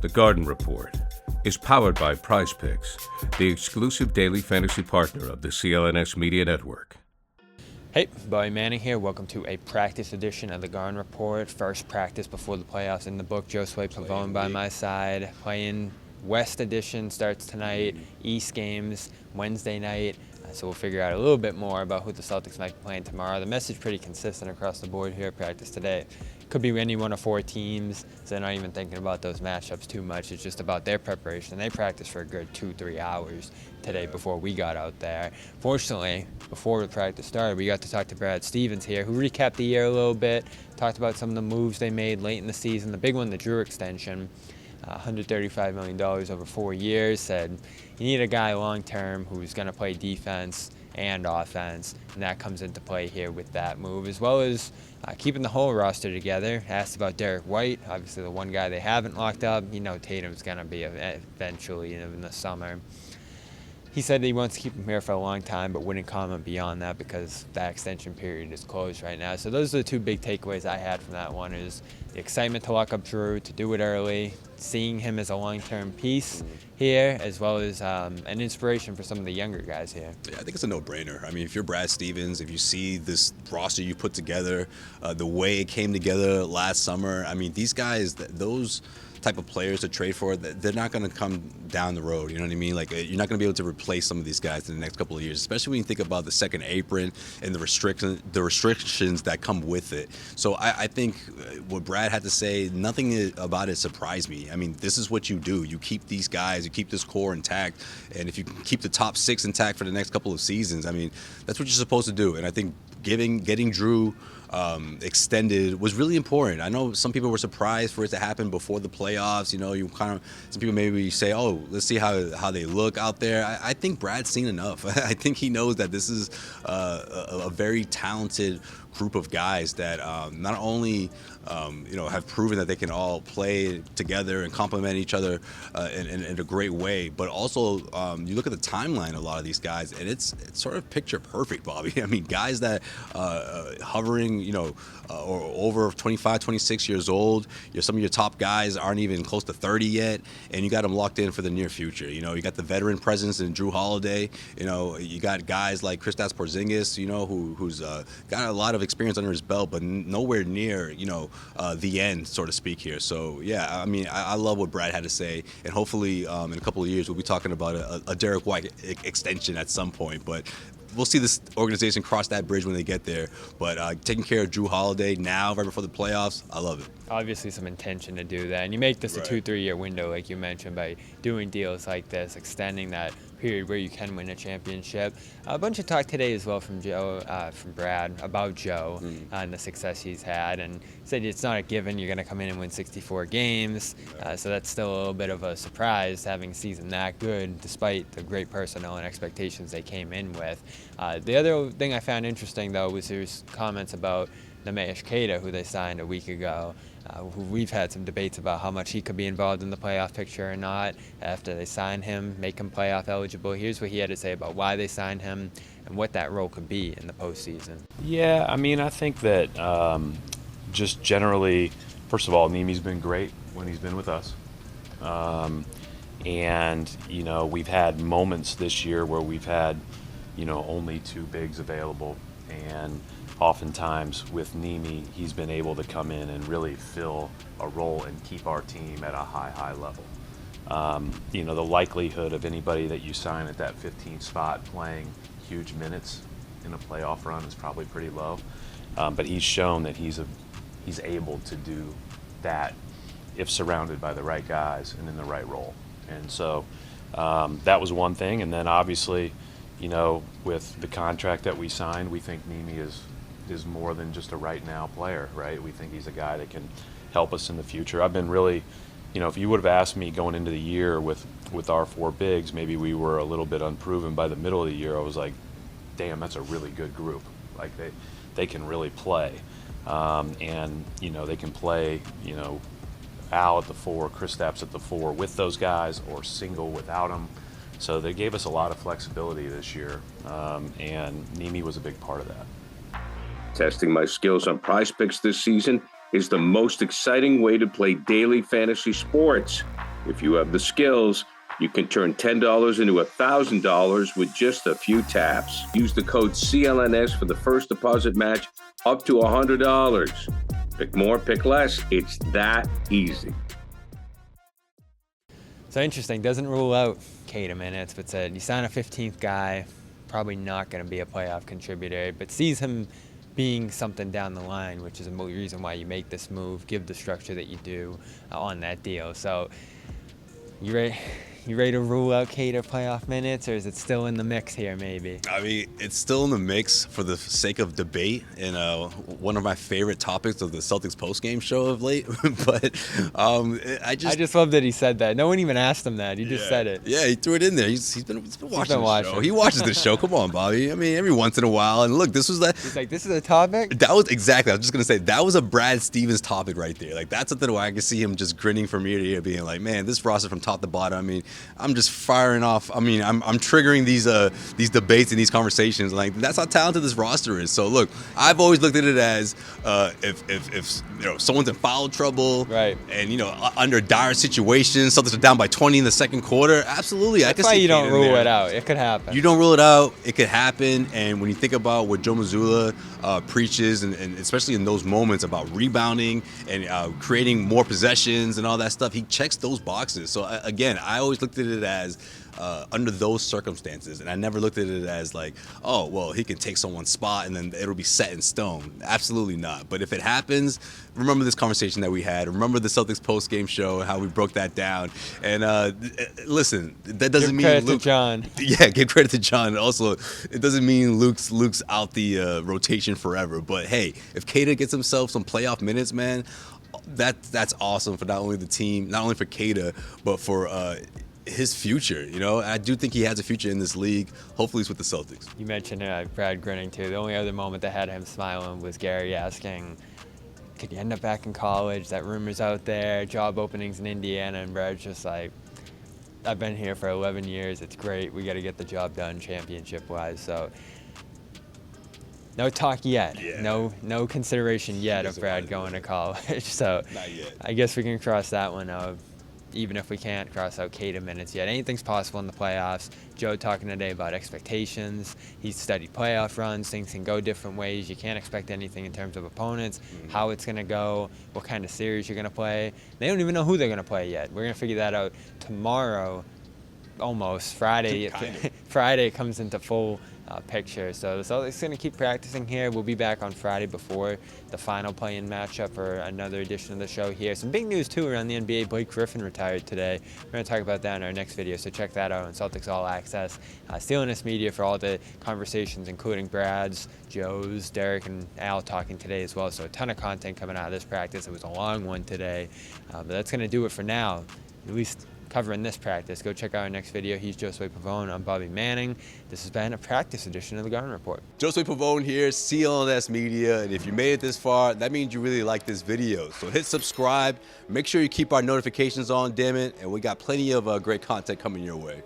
The Garden Report is powered by Prize Picks, the exclusive daily fantasy partner of the CLNS Media Network. Hey, Bobby Manning here. Welcome to a practice edition of the Garden Report. First practice before the playoffs in the book. Josue, Pavon by my side. Playing West edition starts tonight. East games Wednesday night. So we'll figure out a little bit more about who the Celtics might be playing tomorrow. The message pretty consistent across the board here at practice today. Could be any one of four teams, so they're not even thinking about those matchups too much. It's just about their preparation. They practiced for a good 2-3 hours today before we got out there. Fortunately, before the practice started, we got to talk to Brad Stevens here, who recapped the year a little bit, talked about some of the moves they made late in the season. The big one, the Jrue extension, $135 million over 4 years, said you need a guy long-term who's going to play defense and offense, and that comes into play here with that move, as well as keeping the whole roster together. Asked about Derrick White, obviously the one guy they haven't locked up. You know Tatum's going to be eventually in the summer. He said he wants to keep him here for a long time, but wouldn't comment beyond that because that extension period is closed right now. So those are the two big takeaways I had from that one: is the excitement to lock up Jrue, to do it early, seeing him as a long-term piece here, as well as an inspiration for some of the younger guys here. Yeah, I think it's a no-brainer. I mean, if you're Brad Stevens, if you see this roster you put together, the way it came together last summer, I mean, these guys, those type of players to trade for, they're not going to come down the road. You know what I mean? Like, you're not going to be able to replace some of these guys in the next couple of years, especially when you think about the second apron and the restrictions that come with it. So I think what Brad had to say, nothing about it surprised me. I mean, this is what you do. You keep these guys, you keep this core intact, and if you keep the top six intact for the next couple of seasons, I mean, that's what you're supposed to do. And I think getting Jrue extended was really important. I know some people were surprised for it to happen before the playoffs. You know, some people maybe say, oh, let's see how they look out there. I think Brad's seen enough. I think he knows that this is a very talented group of guys that not only have proven that they can all play together and complement each other in a great way, but also you look at the timeline of a lot of these guys, and it's sort of picture perfect, Bobby. I mean, guys that hovering, or over 25, 26 years old. Some of your top guys aren't even close to 30 yet, and you got them locked in for the near future. You got the veteran presence in Jrue Holiday. You got guys like Kristaps Porzingis, who's got a lot of experience under his belt, but nowhere near, the end, so to speak here. So, yeah, I mean, I love what Brad had to say, and hopefully in a couple of years we'll be talking about a Derrick White extension at some point. But we'll see this organization cross that bridge when they get there. But taking care of Jrue Holiday now, right before the playoffs, I love it. Obviously some intention to do that. And you make this a 2-3 year window, like you mentioned, by doing deals like this, extending that period where you can win a championship. A bunch of talk today as well from Brad about Joe and the success he's had, and said it's not a given you're going to come in and win 64 games. So that's still a little bit of a surprise, having a season that good despite the great personnel and expectations they came in with. The other thing I found interesting, though, was his comments about Neemias Queta, who they signed a week ago. Who we've had some debates about how much he could be involved in the playoff picture or not after they sign him, make him playoff eligible. Here's what he had to say about why they signed him and what that role could be in the postseason. Yeah, I mean, I think that just generally, first of all, Neemi's been great when he's been with us. And, we've had moments this year where we've had, only two bigs available. And oftentimes with Neemi, he's been able to come in and really fill a role and keep our team at a high level. The likelihood of anybody that you sign at that 15th spot playing huge minutes in a playoff run is probably pretty low. But he's shown that he's able to do that if surrounded by the right guys and in the right role. And so that was one thing. And then obviously, with the contract that we signed, we think Neemi is more than just a right now player, right? We think he's a guy that can help us in the future. I've been really, if you would have asked me going into the year with our four bigs, maybe we were a little bit unproven. By the middle of the year, I was like, damn, that's a really good group. Like they can really play. And, they can play, Al at the 4, Kristaps at the 4 with those guys, or single without them. So they gave us a lot of flexibility this year, and Neemi was a big part of that. Testing my skills on Prize Picks this season is the most exciting way to play daily fantasy sports. If you have the skills, you can turn $10 into $1,000 with just a few taps. Use the code CLNS for the first deposit match up to $100. Pick more, pick less. It's that easy. So interesting, doesn't rule out Queta minutes, but said you sign a 15th guy, probably not going to be a playoff contributor, but sees him being something down the line, which is a reason why you make this move, give the structure that you do on that deal. So you ready to rule out Queta playoff minutes, or is it still in the mix here maybe? I mean, it's still in the mix for the sake of debate and one of my favorite topics of the Celtics postgame show of late. But I just love that he said that. No one even asked him that. He just said it. Yeah, he threw it in there. He's been watching the show. He watches the show. Come on, Bobby. I mean, every once in a while. And look, this was that. He's like, this is a topic? That was exactly. I was just going to say, that was a Brad Stevens topic right there. Like, that's something where I can see him just grinning from ear to ear, being like, man, this roster from top to bottom. I mean, I'm just firing off. I mean, I'm triggering these debates and these conversations. Like, that's how talented this roster is. So look, I've always looked at it as if someone's in foul trouble, right, and under dire situations, Celtics are down by 20 in the second quarter. Absolutely, I can see. That's why you don't rule it out. It could happen. You don't rule it out. It could happen. And when you think about what Joe Mazzulla preaches, and especially in those moments about rebounding and creating more possessions and all that stuff, he checks those boxes. So again, I always looked at it as under those circumstances, and I never looked at it as like, oh, well, he can take someone's spot and then it'll be set in stone. Absolutely not. But if it happens, remember this conversation that we had. Remember the Celtics post-game show, how we broke that down. And listen, that doesn't mean credit Luke. To John. Yeah, give credit to John. Also, it doesn't mean Luke's out the rotation forever. But hey, if Queta gets himself some playoff minutes, man, that's awesome for not only the team, not only for Queta, but for his future. I do think he has a future in this league. Hopefully, it's with the Celtics. You mentioned Brad grinning too. The only other moment that had him smiling was Gary asking, "Could you end up back in college? That rumor's out there. Job openings in Indiana." And Brad's just like, "I've been here for 11 years. It's great. We got to get the job done, championship-wise." So, no talk yet. Yeah. No consideration yet of Brad going to college. So, Not yet. I guess we can cross that one out. Even if we can't cross out Queta minutes yet. Anything's possible in the playoffs. Joe talking today about expectations. He's studied playoff runs. Things can go different ways. You can't expect anything in terms of opponents, how it's going to go, what kind of series you're going to play. They don't even know who they're going to play yet. We're going to figure that out tomorrow, almost. Friday. Friday it comes into full picture. So the Celtics going to keep practicing here. We'll be back on Friday before the final play-in matchup for another edition of the show here. Some big news too around the NBA. Blake Griffin retired today. We're going to talk about that in our next video, so check that out on Celtics All Access. CLNS Media for all the conversations, including Brad's, Joe's, Derrick, and Al talking today as well. So a ton of content coming out of this practice. It was a long one today, but that's going to do it for now, at least covering this practice. Go check out our next video. He's Josue Pavon. I'm Bobby Manning. This has been a practice edition of the Garden Report. Josue Pavon here, CLNS Media, and if you made it this far, that means you really like this video. So hit subscribe, make sure you keep our notifications on, damn it, and we got plenty of great content coming your way.